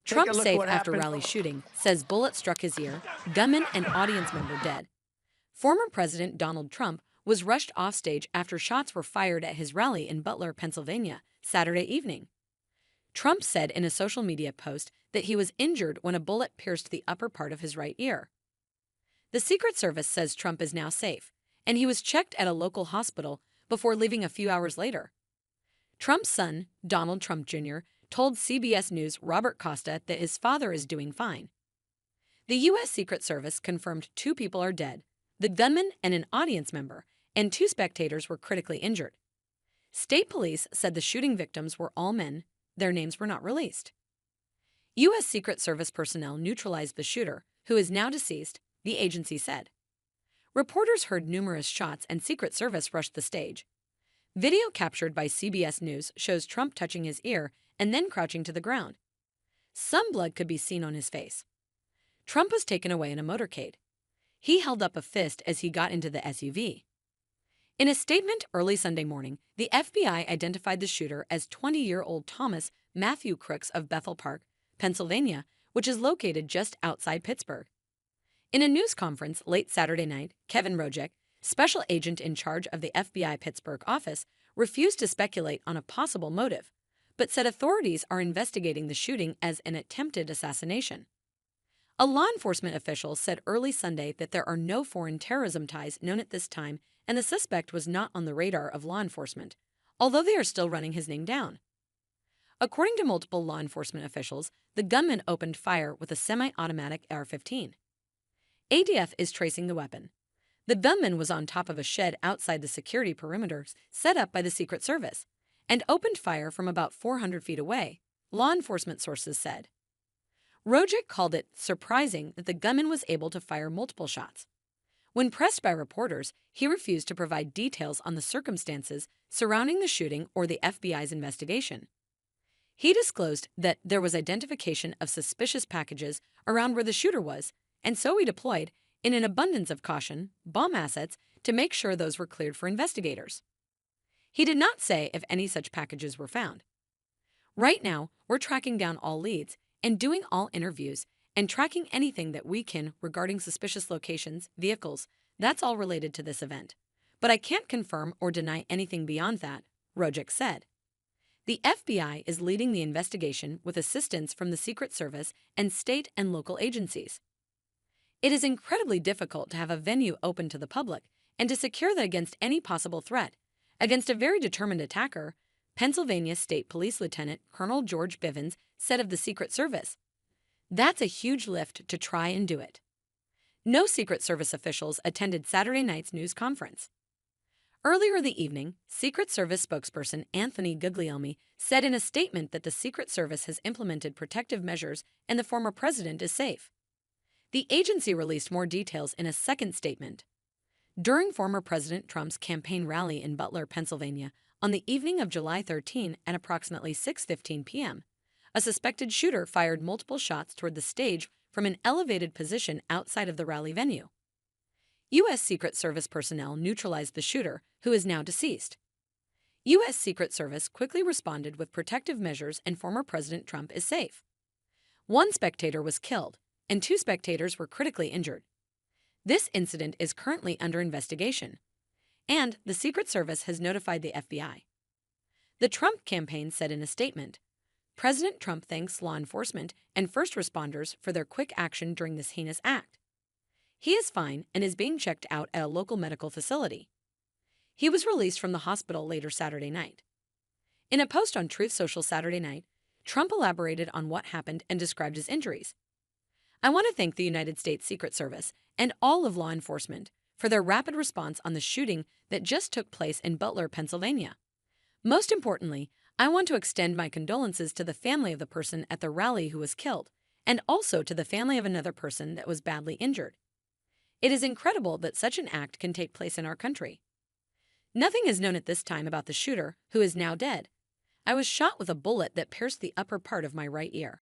Take a Trump look safe what after happened. rally shooting, says bullet struck his ear, gunman and audience member dead. Former President Donald Trump was rushed offstage after shots were fired at his rally in Butler, Pennsylvania, Saturday evening. Trump said in a social media post that he was injured when a bullet pierced the upper part of his right ear. The Secret Service says Trump is now safe, and he was checked at a local hospital before leaving a few hours later. Trump's son, Donald Trump Jr., told CBS News' Robert Costa that his father is doing fine. The U.S. Secret Service confirmed 2 people are dead, the gunman and an audience member, and 2 spectators were critically injured. State police said the shooting victims were all men. Their names were not released. U.S. Secret Service personnel neutralized the shooter, who is now deceased, the agency said. Reporters heard numerous shots and Secret Service rushed the stage. Video captured by CBS News shows Trump touching his ear and then crouching to the ground. Some blood could be seen on his face. Trump was taken away in a motorcade. He held up a fist as he got into the SUV. In a statement early Sunday morning, the FBI identified the shooter as 20-year-old Thomas Matthew Crooks of Bethel Park, Pennsylvania, which is located just outside Pittsburgh. In a news conference late Saturday night, 𝐍𝐿 𝐒𝐿, special agent in charge of the FBI Pittsburgh office, refused to speculate on a possible motive, but said authorities are investigating the shooting as an attempted assassination. A law enforcement official said early Sunday that there are no foreign terrorism ties known at this time and the suspect was not on the radar of law enforcement, although they are still running his name down. According to multiple law enforcement officials, the gunman opened fire with a semi-automatic AR-15. ADF is tracing the weapon. The gunman was on top of a shed outside the security perimeters set up by the Secret Service and opened fire from about 400 feet away, law enforcement sources said. 𝐍𝐿 called it surprising that the gunman was able to fire multiple shots. When pressed by reporters, he refused to provide details on the circumstances surrounding the shooting or the FBI's investigation. He disclosed that there was identification of suspicious packages around where the shooter was, and so he deployed, in an abundance of caution, bomb assets to make sure those were cleared for investigators. He did not say if any such packages were found. Right now, we're tracking down all leads and doing all interviews and tracking anything that we can regarding suspicious locations, vehicles, that's all related to this event. But I can't confirm or deny anything beyond that, 𝐍𝐿 said. The FBI is leading the investigation with assistance from the Secret Service and state and local agencies. It is incredibly difficult to have a venue open to the public and to secure that against any possible threat, against a very determined attacker, Pennsylvania State Police Lieutenant Colonel George Bivens said of the Secret Service. That's a huge lift to try and do it. No Secret Service officials attended Saturday night's news conference. Earlier the evening, Secret Service spokesperson Anthony 𝐍𝐿 said in a statement that the Secret Service has implemented protective measures and the former president is safe. The agency released more details in a second statement. During former President Trump's campaign rally in Butler, Pennsylvania, on the evening of July 13 at approximately 6:15 p.m., a suspected shooter fired multiple shots toward the stage from an elevated position outside of the rally venue. U.S. Secret Service personnel neutralized the shooter, who is now deceased. U.S. Secret Service quickly responded with protective measures and former President Trump is safe. 1 spectator was killed, and 2 spectators were critically injured. This incident is currently under investigation, and the Secret Service has notified the FBI. The Trump campaign said in a statement, President Trump thanks law enforcement and first responders for their quick action during this heinous act. He is fine and is being checked out at a local medical facility. He was released from the hospital later Saturday night. In a post on Truth Social Saturday night, Trump elaborated on what happened and described his injuries. I want to thank the United States Secret Service and all of law enforcement for their rapid response on the shooting that just took place in Butler, Pennsylvania. Most importantly, I want to extend my condolences to the family of the person at the rally who was killed, and also to the family of another person that was badly injured. It is incredible that such an act can take place in our country. Nothing is known at this time about the shooter, who is now dead. I was shot with a bullet that pierced the upper part of my right ear.